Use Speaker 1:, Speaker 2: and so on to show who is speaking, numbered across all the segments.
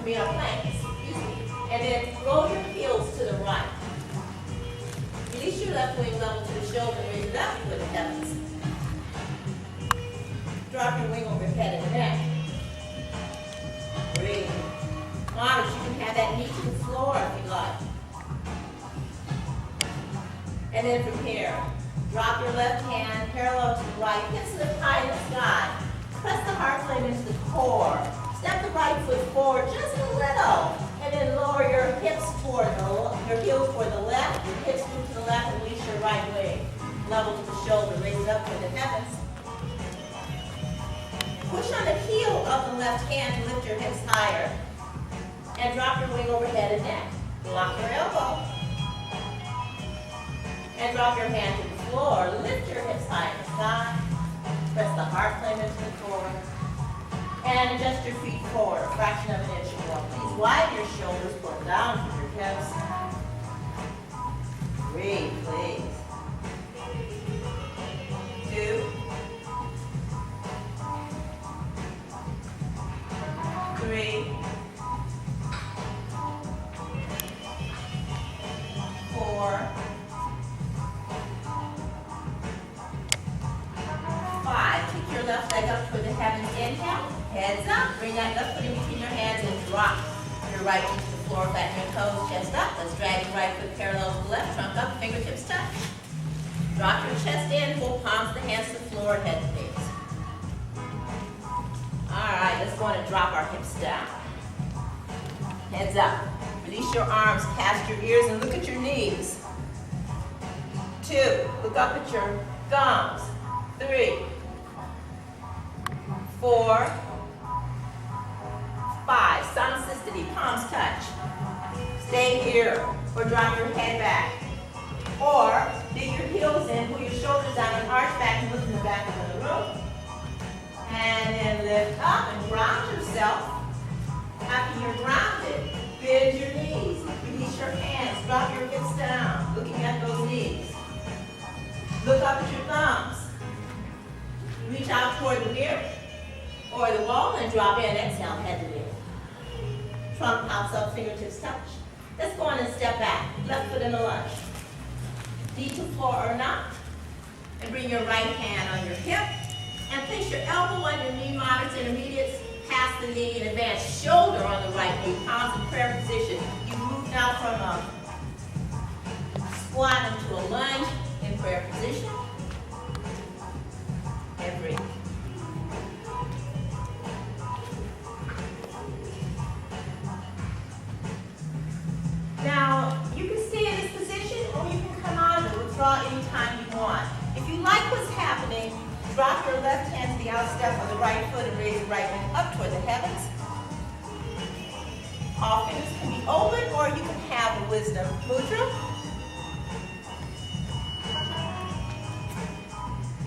Speaker 1: be on plank, excuse me. And then roll your heels to the right. Release your left wing level to the shoulder, raise it up with the heavens. Drop your wing over your head and the neck. Breathe. Modest, you can have that knee to the floor if you like. And then from here, drop your left hand parallel to the right, hips lift high in the sky. Press the heart flame into the core. Step the right foot forward just a little. And then lower your hips toward your heels toward the left. Your hips move to the left and release your right leg. Level to the shoulder, raise it up to the heavens. Push on the heel of the left hand to lift your hips higher. And drop your wing over head and neck. Lock your elbow. And drop your hand to the floor. Lift your hips high in the sky. Press the heart flame into the core. And adjust your feet forward, a fraction of an inch or more. Please widen your shoulders, pull down from your hips. Breathe, please. 2, 3, 4, 5. Kick your left leg up toward the heavens. Inhale. Heads up. Bring that left foot in between your hands and drop your right knee to the floor. Flatten your toes. Chest up. Let's drag your right foot parallel to the left. Trunk up. Fingertips touch. Drop your chest in. Pull palms of the hands to the floor. Head to face. All right. Let's go on and drop our hips down. Heads up. Release your arms. Cast your ears and look at your knees. 2. Look up at your thumbs. 3, 4, 5. Samsistity, palms touch. Stay here or drop your head back. Or dig your heels in, pull your shoulders down and arch back and look in the back of the room. And then lift up and ground yourself. After you're grounded, bend your knees. Release your hands, drop your hips down, looking at those knees. Look up at your thumbs. Reach out toward the mirror or the wall and drop in. Exhale, head to knee. Trunk pops up, fingertips touch. Let's go on and step back. Left foot in the lunge. Knee to floor or not. And bring your right hand on your hip. And place your elbow on your knee, moderates, intermediates, past the knee, and advance shoulder on the right knee. Palms in prayer position. You move now from a squat into a lunge in prayer position. And breathe. Now, you can stay in this position or you can come out and withdraw anytime you want. If you like what's happening, drop your left hand to the outstep of the right foot and raise the right leg up toward the heavens. All fingers can be open or you can have a wisdom mudra.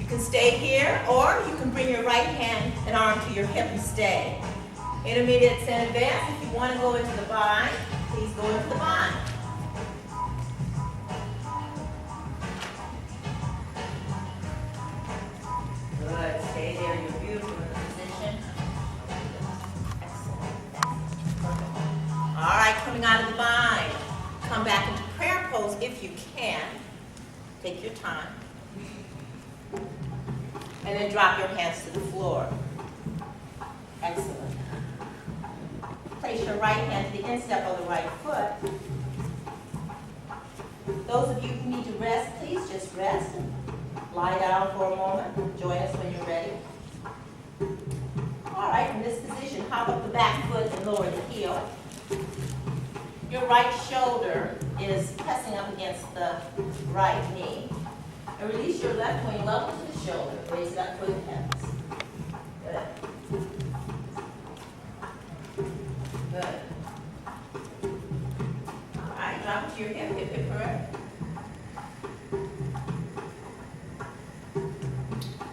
Speaker 1: You can stay here or you can bring your right hand and arm to your hip and stay. Intermediates and advanced, if you want to go into the bind, please go into the bind. Good. Stay there. You're beautiful in the position. Excellent. All right, coming out of the bind. Come back into prayer pose if you can. Take your time. And then drop your hands to the floor. Excellent. Place your right hand to the instep of the right foot. Those of you who need to rest, please just rest. Lie down for a moment. Join us when you're ready. All right, in this position, hop up the back foot and lower the heel. Your right shoulder is pressing up against the right knee. And release your left wing level to the shoulder. Raise it up toward the heavens. Good. Good. All right, drop it to your hip, hip, hip, correct.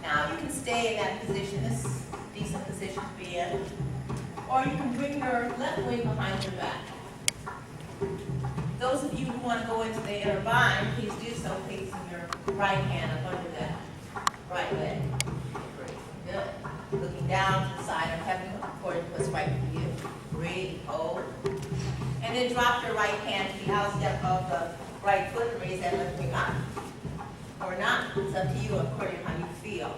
Speaker 1: Now you can stay in that position, this decent position to be in. Or you can bring your left wing behind your back. Those of you who want to go into the inner bind, please do so, placing your right hand up under that right leg. Good. Looking down to the side of heaven according to what's right for you. Breathe, hold. then drop your right hand to the outstep of the right foot and raise that left wing up. Or not. It's up to you according to how you feel.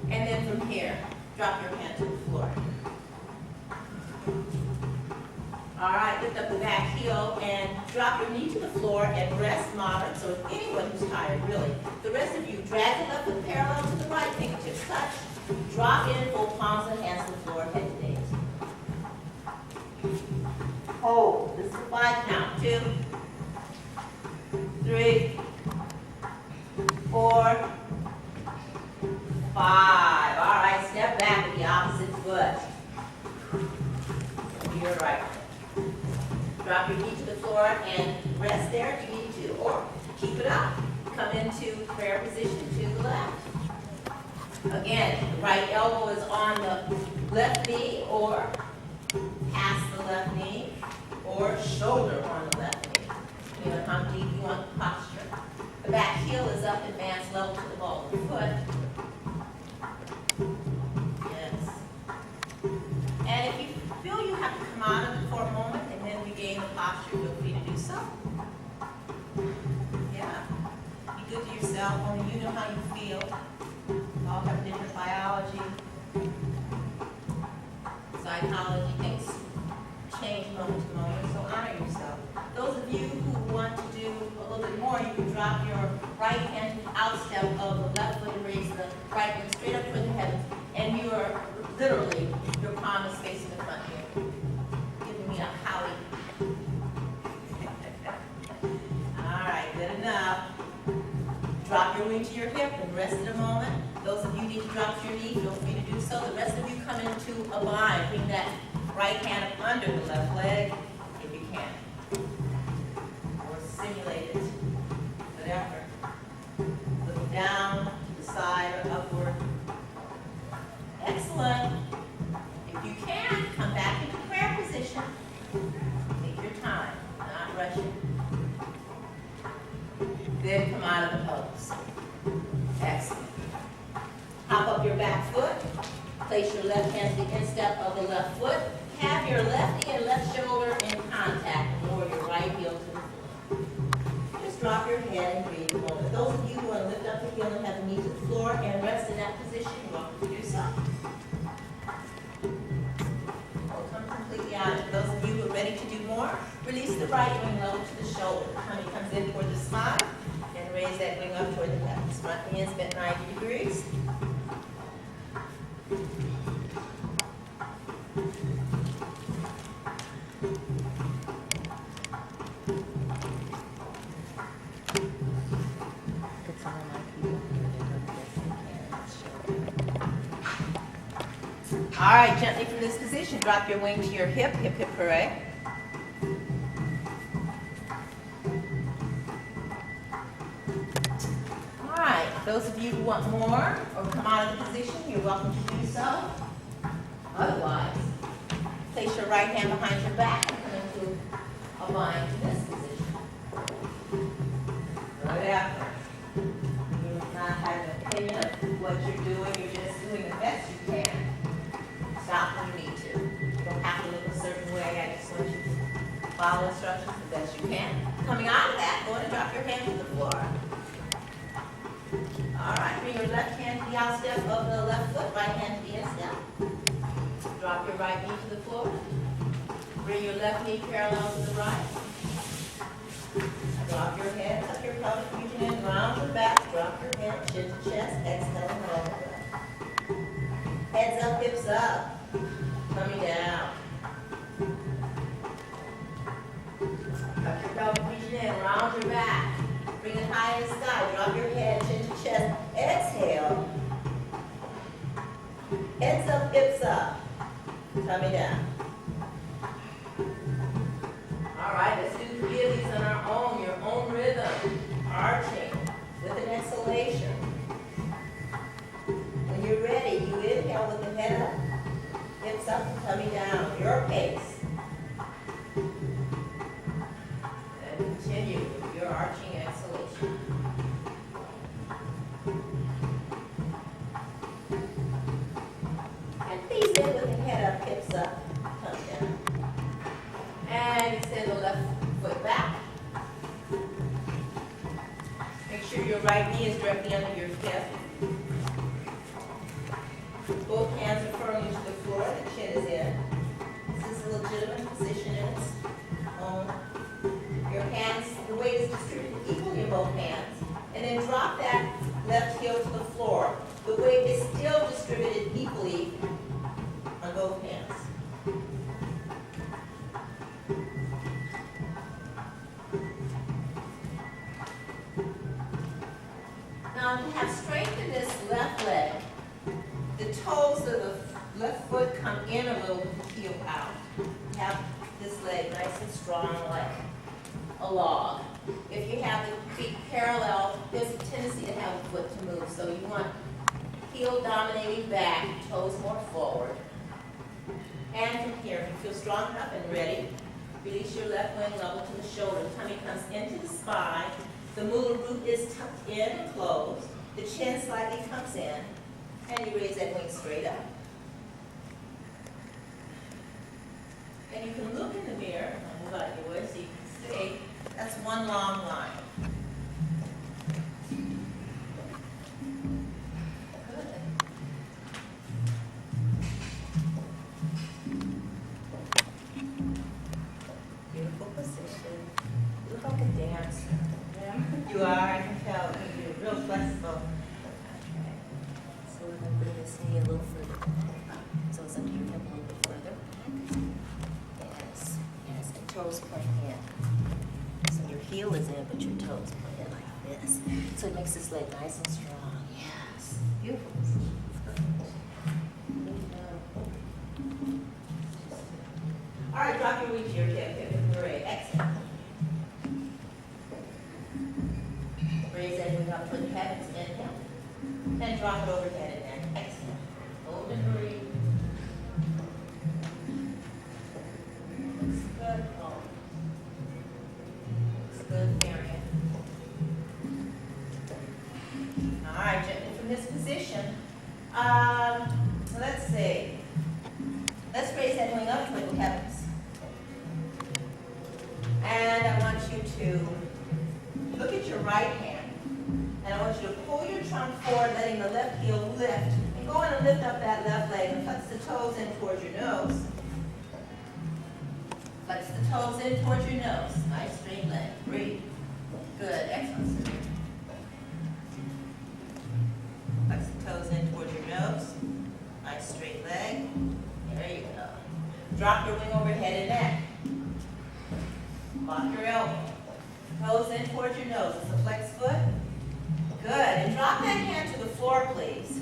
Speaker 1: And then from here, drop your hand to the floor. All right, lift up the back heel and drop your knee to the floor and rest moderate. So if anyone who's tired, really, the rest of you, drag the left foot parallel to the right, fingertips touch. Drop in, full palms and hands to the floor, head to days. Hold. This is a 5 count. 2, 3, 4, 5. All right, step back with the opposite foot. You're right. Drop your knee to the floor and rest there if you need to, or keep it up. Come into prayer position to the left. Again, the right elbow is on the left knee or past the left knee or shoulder on the left knee. You know how deep you want the posture. The back heel is up, advanced level to the ball of the foot. Yes. And if you feel you have to come out of it for a moment and then regain the posture, feel free to do so. Yeah. Be good to yourself, only you know how you feel. We all have different biology, psychology, things change moment to moment, so honor yourself. Those of you who want to do a little bit more, you can drop your right hand to the outstep of the left foot and raise the right foot straight up toward the heavens, and you are literally, your palm is facing the front here, giving me a howdy. All right, good enough. Drop your wing to your hip and rest in a moment. Those of you who need to drop your knee, feel free to do so. The rest of you come into a bind. Bring that right hand up under the left leg if you can. Or simulate it. Whatever. Look down, to the side, or upward. Excellent. If you can, come back into prayer position. Take your time, not rushing. Then come out of the pose. Excellent. Hop up your back foot. Place your left hand to the instep of the left foot. Have your left knee and left shoulder in contact. Lower your right heel to the floor. Just drop your head and breathe a moment. Those of you who want to lift up the heel and have the knee to the floor and rest in that position, you're welcome to do so. Or come completely out. For those of you who are ready to do more, release the right wing level to the shoulder. The tummy comes in toward the spine. And raise that wing up toward the heavens. Front knee is bent 90 degrees. All right, gently from this position, drop your wing to your hip, hip, hip, hooray. All right, those of you who want more or come out of the position, you're welcome to do so. Otherwise, place your right hand behind your back and come into a bind to this position. Whatever. You're not having an opinion of what you're doing, you're just doing the best you can. Stop when you need to. You don't have to look a certain way. I just want you to follow instructions the best you can. Coming out of that, go ahead and drop your hand to the floor. All right, bring your left hand to the outstep of the left foot, right hand to the instep. Drop your right knee to the floor. Bring your left knee parallel to the right. Drop your head, tuck your pelvic region in, round your back, drop your head, chin to chest, exhale and roll. Heads up, hips up. Coming down. Tuck your pelvic region in, round your back. Bring it high in the sky. Drop your head, chin to chest. Exhale. Heads up, hips up. Coming down. All right, let's do 3 of these on our own, your own rhythm. Arching with an exhalation. When you're ready, you inhale with the head up, hips up, and coming down. right knee is directly under your hip. Both hands are firmly to the floor, the chin is in. This is a legitimate position in its own. Your hands, the weight is distributed equally in both hands. And then drop that left heel to the floor. The weight is still distributed equally on both hands. Now to have strength in this left leg, the toes of the left foot come in a little, heel out. Have this leg nice and strong like a log. If you have the feet parallel, there's a tendency to have the foot to move. So you want heel dominating back, toes more forward. And from here, if you feel strong enough and ready, release your left wing level to the shoulder. The tummy comes into the spine. The mula root is tucked in and closed. The chin slightly comes in. And you raise that wing straight up. And you can look in the mirror. I'll move out of your way so you can see. That's one long line. Good. Beautiful position. You look like a dancer. Yeah. You are, I can tell. You're real flexible. Okay. So we're going to bring this knee a little further back. So it's under your hip a little bit further. Yes. Yes. And toes point in. So your heel is in, but your toes point in like this. So it makes this leg nice and strong. Yes. Beautiful. All right, drop your weight to your hip. Great. Exhale. Raise that wing up toward the heavens. Inhale. And drop it overhead and then exhale. Hold and breathe. Looks good. Oh. Good area. All right, gently from this position, let's see. Let's raise that wing up toward the heavens. And I want you to look at your right hand. And I want you to pull your trunk forward, letting the left heel lift. And go in and lift up that left leg and flex the toes in towards your nose. Flex the toes in towards your nose. Nice straight leg. Breathe. Good. Excellent. Flex the toes in towards your nose. Nice straight leg. There you go. Drop your wing over head and neck. Lock your elbow. Toes in towards your nose. It's a flex foot. Good. And drop that hand to the floor, please.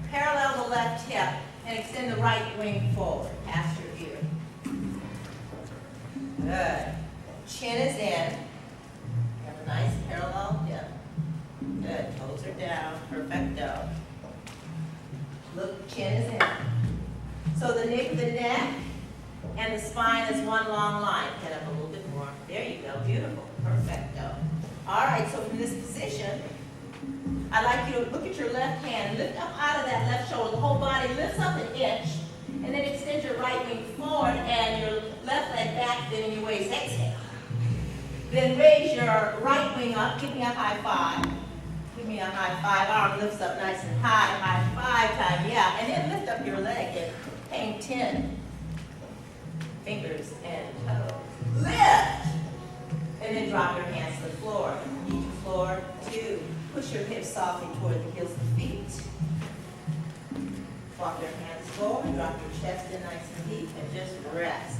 Speaker 1: Parallel the left hip and extend the right wing forward past your ear. Good. Chin is in. Have a nice parallel hip. Good. Toes are down. Perfecto. Look, chin is in. So the nape of the neck and the spine is one long line. Head up a little bit more. There you go. Beautiful. Perfecto. All right. So from this position, I'd like you to look at your left hand. Lift up out of that left shoulder. The whole body lifts up an inch. And then extend your right wing forward and your left leg back, bending your waist. Exhale. Then raise your right wing up. Give me a high five. Give me a high five. Arm lifts up nice and high. High five time. Yeah. And then lift up your leg and hang 10 fingers and toes. Lift. And then drop your hands to the floor. Knee to floor. 2. Push your hips softly toward the heels of the feet. Walk your hands forward, drop your chest in nice and deep, and just rest.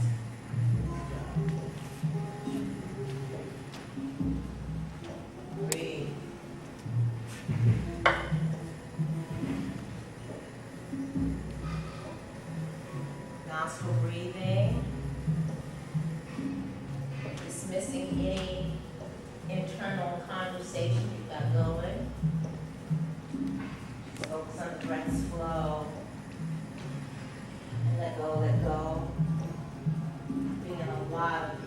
Speaker 1: Breathe. Nostril breathing. Dismissing any internal conversation you've got going. Focus on the breath's flow. And let go, let go. Bring in a lot of